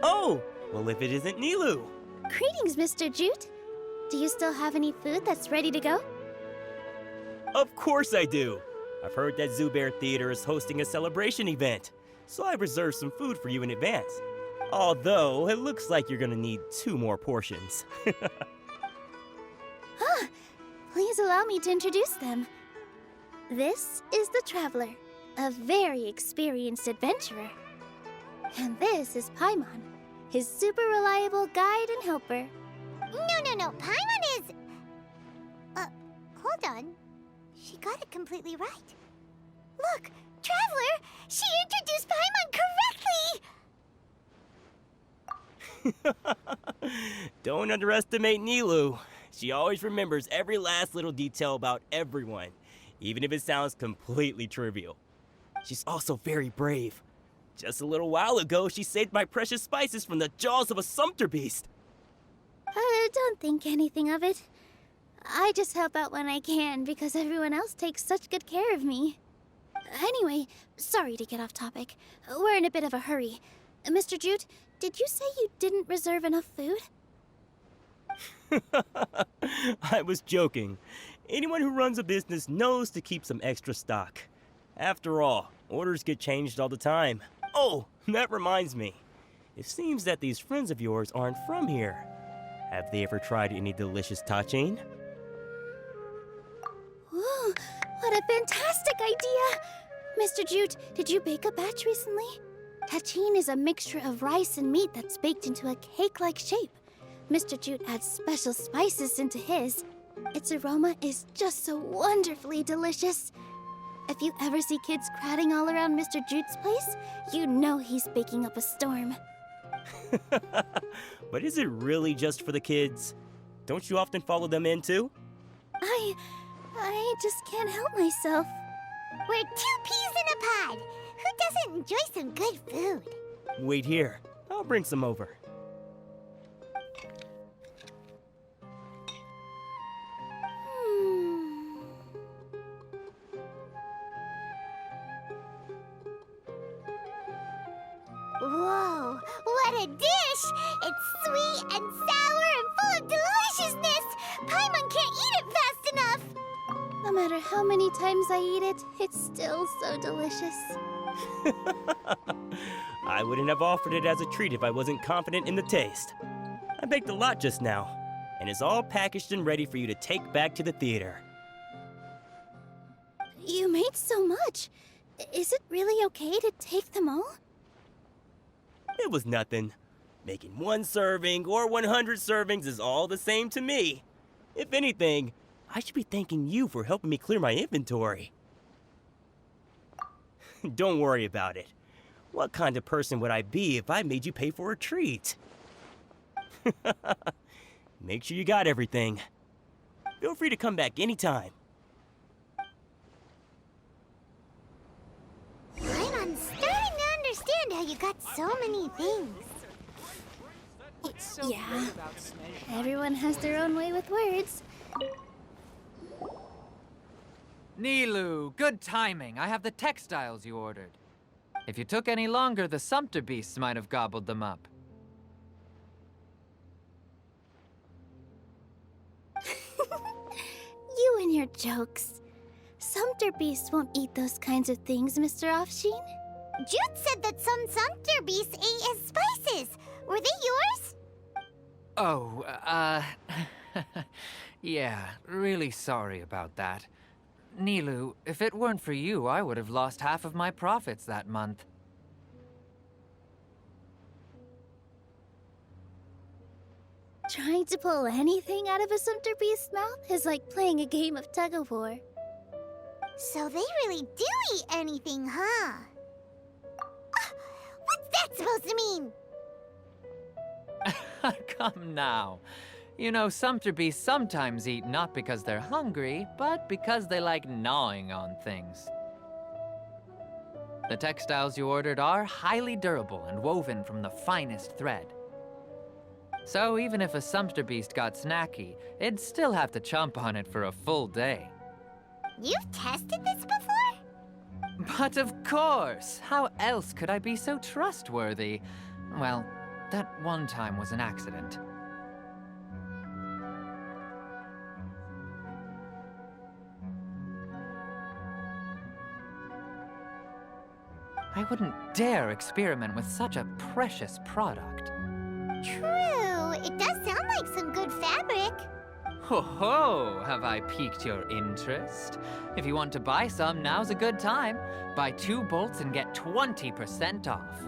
Oh, well if it isn't Nilou. Greetings, Mr. Jute. Do you still have any food that's ready to go? Of course I do. I've heard that Zubair Theater is hosting a celebration event, so I've reserved some food for you in advance. Although, it looks like you're gonna need 2 more portions. Please allow me to introduce them. This is the Traveler, a very experienced adventurer. And this is Paimon, his super reliable guide and helper. No. Paimon is... hold on. She got it completely right. Look, Traveler! She introduced Paimon correctly! Don't underestimate Nilou. She always remembers every last little detail about everyone, even if it sounds completely trivial. She's also very brave. Just a little while ago, she saved my precious spices from the jaws of a sumpter beast. Don't think anything of it. I just help out when I can because everyone else takes such good care of me. Anyway, sorry to get off topic. We're in a bit of a hurry. Mr. Jute, did you say you didn't reserve enough food? I was joking. Anyone who runs a business knows to keep some extra stock. After all, orders get changed all the time. Oh, that reminds me. It seems that these friends of yours aren't from here. Have they ever tried any delicious tachin? Ooh, what a fantastic idea! Mr. Jute, did you bake a batch recently? Tachin is a mixture of rice and meat that's baked into a cake-like shape. Mr. Jute adds special spices into his. Its aroma is just so wonderfully delicious. If you ever see kids crowding all around Mr. Jute's place, you know he's baking up a storm. But is it really just for the kids? Don't you often follow them in too? I just can't help myself. We're 2 peas in a pod. Who doesn't enjoy some good food? Wait here. I'll bring some over. Whoa, what a dish! It's sweet and sour and full of deliciousness! Paimon can't eat it fast enough! No matter how many times I eat it, it's still so delicious. I wouldn't have offered it as a treat if I wasn't confident in the taste. I baked a lot just now, and it's all packaged and ready for you to take back to the theater. You made so much. Is it really okay to take them all? It was nothing. Making 1 serving or 100 servings is all the same to me. If anything, I should be thanking you for helping me clear my inventory. Don't worry about it. What kind of person would I be if I made you pay for a treat? Make sure you got everything. Feel free to come back anytime. I'm starting to understand how you got so many things. Yeah, everyone has their own way with words. Nilou, good timing. I have the textiles you ordered. If you took any longer, the sumpter beasts might have gobbled them up. You and your jokes. Sumpter beasts won't eat those kinds of things, Mr. Offsheen. Jute said that some sumpter beasts ate his spices. Were they yours? Oh, yeah, really sorry about that. Nilou, if it weren't for you, I would have lost half of my profits that month. Trying to pull anything out of a sumpter beast's mouth is like playing a game of tug-of-war. So they really do eat anything, huh? What's that supposed to mean? Come now. You know, sumpter beasts sometimes eat not because they're hungry, but because they like gnawing on things. The textiles you ordered are highly durable and woven from the finest thread. So even if a sumpter beast got snacky, it'd still have to chomp on it for a full day. You've tested this before? But of course! How else could I be so trustworthy? Well, That one time was an accident. I wouldn't dare experiment with such a precious product. True, it does sound like some good fabric. Ho ho! Have I piqued your interest? If you want to buy some, now's a good time. Buy 2 bolts and get 20% off.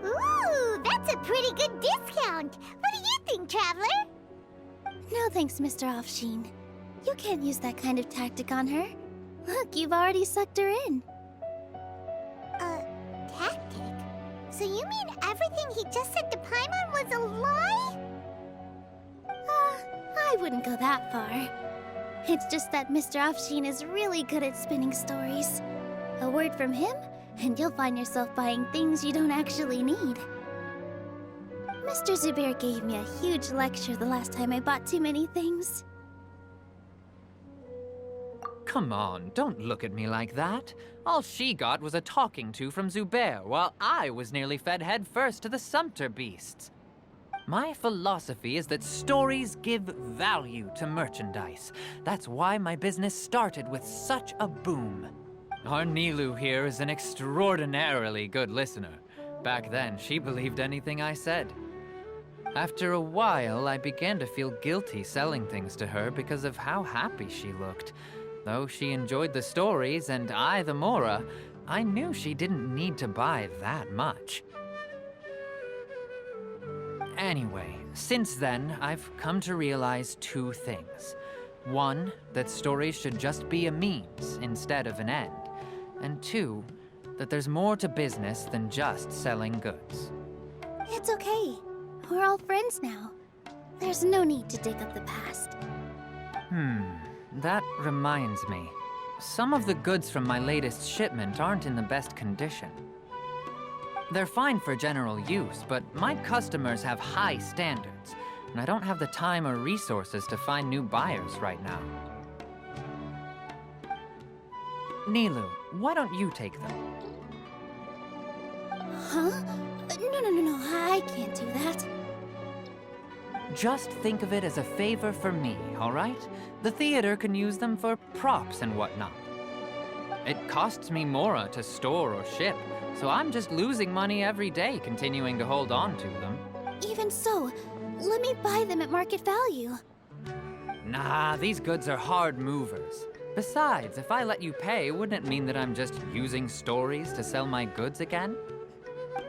Ooh, that's a pretty good discount. What do you think, Traveler? No thanks, Mr. Offsheen. You can't use that kind of tactic on her. Look, you've already sucked her in. Tactic? So you mean everything he just said to Paimon was a lie? I wouldn't go that far. It's just that Mr. Offsheen is really good at spinning stories. A word from him, and you'll find yourself buying things you don't actually need. Mr. Zubair gave me a huge lecture the last time I bought too many things. Come on, don't look at me like that. All she got was a talking to from Zubair, while I was nearly fed head first to the Sumpter beasts. My philosophy is that stories give value to merchandise. That's why my business started with such a boom. Our Nilou here is an extraordinarily good listener. Back then, she believed anything I said. After a while, I began to feel guilty selling things to her because of how happy she looked. Though she enjoyed the stories and I the Mora, I knew she didn't need to buy that much. Anyway, since then, I've come to realize 2 things. 1, that stories should just be a means instead of an end. And 2, that there's more to business than just selling goods. It's okay. We're all friends now. There's no need to dig up the past. That reminds me. Some of the goods from my latest shipment aren't in the best condition. They're fine for general use, but my customers have high standards, and I don't have the time or resources to find new buyers right now. Nilou, why don't you take them? Huh? No, I can't do that. Just think of it as a favor for me, all right? The theater can use them for props and whatnot. It costs me Mora to store or ship, so I'm just losing money every day continuing to hold on to them. Even so, let me buy them at market value. Nah, these goods are hard movers. Besides, if I let you pay, wouldn't it mean that I'm just using stories to sell my goods again?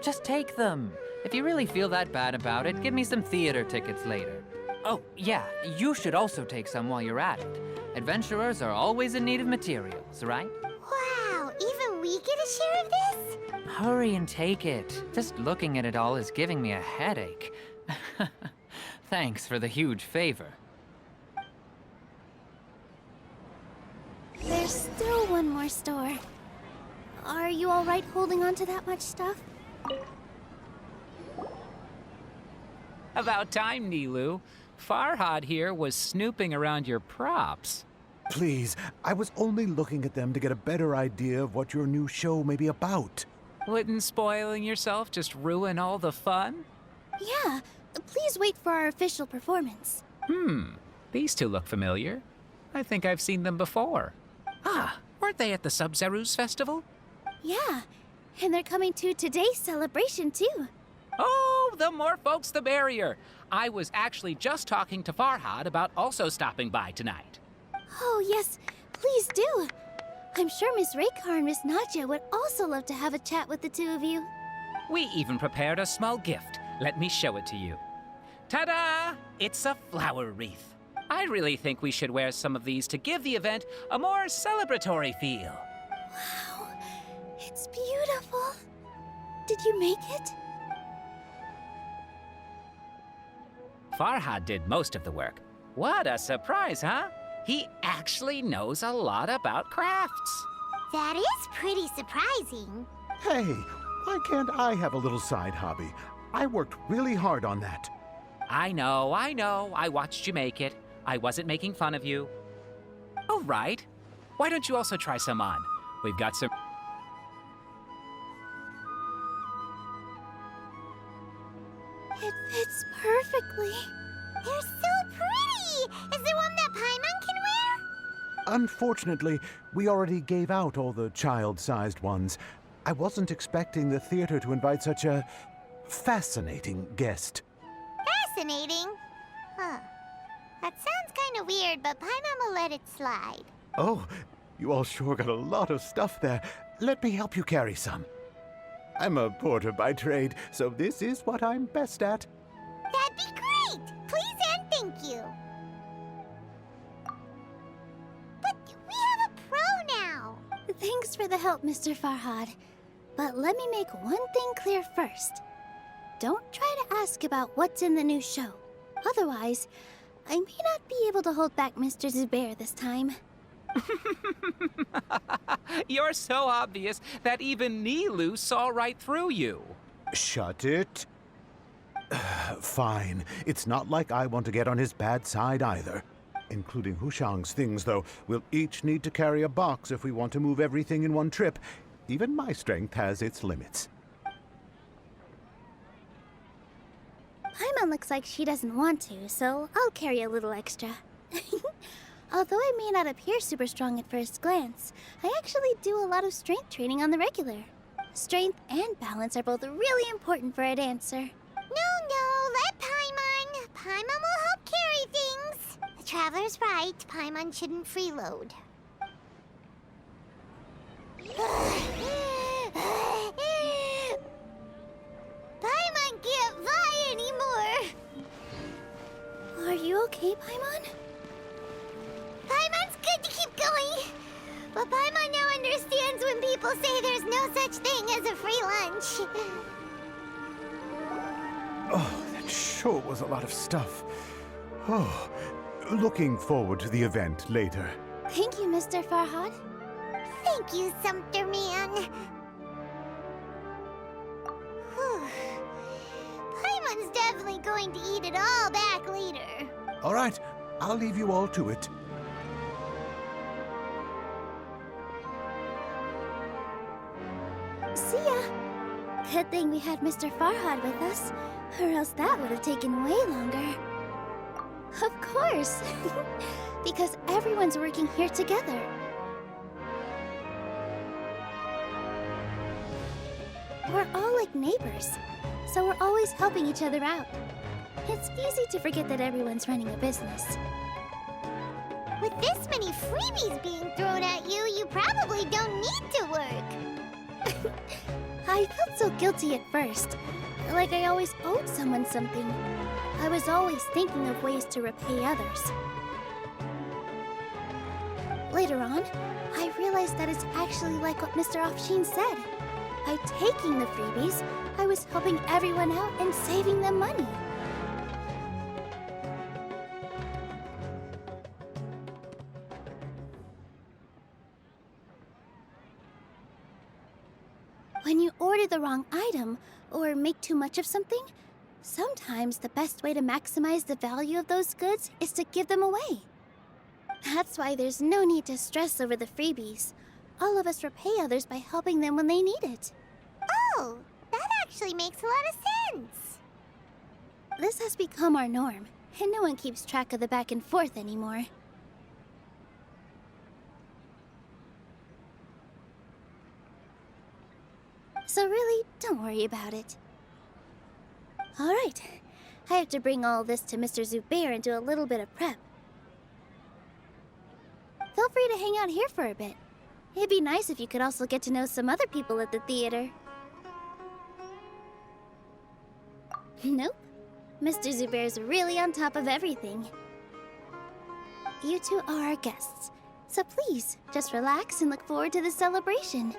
Just take them. If you really feel that bad about it, give me some theater tickets later. Oh, yeah, you should also take some while you're at it. Adventurers are always in need of materials, right? Wow, even we get a share of this? Hurry and take it. Just looking at it all is giving me a headache. Thanks for the huge favor. There's still one more store. Are you all right holding on to that much stuff? About time, Nilou. Farhad here was snooping around your props. Please, I was only looking at them to get a better idea of what your new show may be about. Wouldn't spoiling yourself just ruin all the fun? Yeah, please wait for our official performance. These two look familiar. I think I've seen them before. Ah, weren't they at the Sub-Zerus festival? Yeah, and they're coming to today's celebration too. Oh, the more folks the merrier. I was actually just talking to Farhad about also stopping by tonight. Oh yes, please do. I'm sure Miss Raykar and Miss Nadja would also love to have a chat with the two of you. We even prepared a small gift. Let me show it to you. Ta-da! It's a flower wreath. I really think we should wear some of these to give the event a more celebratory feel. Wow, it's beautiful. Did you make it? Farhad did most of the work. What a surprise, huh? He actually knows a lot about crafts. That is pretty surprising. Hey, why can't I have a little side hobby? I worked really hard on that. I know. I watched you make it. I wasn't making fun of you. All right. Why don't you also try some on? We've got some... exactly. They're so pretty! Is there one that Paimon can wear? Unfortunately, we already gave out all the child-sized ones. I wasn't expecting the theater to invite such a fascinating guest. Fascinating. Huh. That sounds kind of weird, but Paimon will let it slide. Oh, you all sure got a lot of stuff there. Let me help you carry some. I'm a porter by trade, so this is what I'm best at. That'd be great! Please and thank you. But we have a pro now. Thanks for the help, Mr. Farhad. But let me make one thing clear first. Don't try to ask about what's in the new show. Otherwise, I may not be able to hold back Mr. Zubair this time. You're so obvious that even Nilou saw right through you. Shut it. Fine. It's not like I want to get on his bad side either. Including Hushang's things, though. We'll each need to carry a box if we want to move everything in one trip. Even my strength has its limits. Paimon looks like she doesn't want to, so I'll carry a little extra. Although I may not appear super strong at first glance, I actually do a lot of strength training on the regular. Strength and balance are both really important for a dancer. No, let Paimon. Paimon will help carry things. The Traveler's right. Paimon shouldn't freeload. Paimon can't fly anymore. Are you okay, Paimon? Paimon's good to keep going. But Paimon now understands when people say there's no such thing as a free lunch. Oh, that sure was a lot of stuff. Oh, looking forward to the event later. Thank you, Mr. Farhad. Thank you, Sumpter Man. Whew. Paimon's definitely going to eat it all back later. All right, I'll leave you all to it. See ya. Good thing we had Mr. Farhad with us, or else that would have taken way longer. Of course. Because everyone's working here together. We're all like neighbors, so we're always helping each other out. It's easy to forget that everyone's running a business. With this many freebies being thrown at you, you probably don't need to work. I felt so guilty at first, like I always owed someone something. I was always thinking of ways to repay others. Later on, I realized that it's actually like what Mr. Afshin said. By taking the freebies, I was helping everyone out and saving them money. When you order the wrong item, or make too much of something, sometimes the best way to maximize the value of those goods is to give them away. That's why there's no need to stress over the freebies. All of us repay others by helping them when they need it. Oh, that actually makes a lot of sense. This has become our norm, and no one keeps track of the back and forth anymore. So really, don't worry about it. All right, I have to bring all this to Mr. Zubair and do a little bit of prep. Feel free to hang out here for a bit. It'd be nice if you could also get to know some other people at the theater. Nope. Mr. Zubair's really on top of everything. You two are our guests, so please, just relax and look forward to the celebration.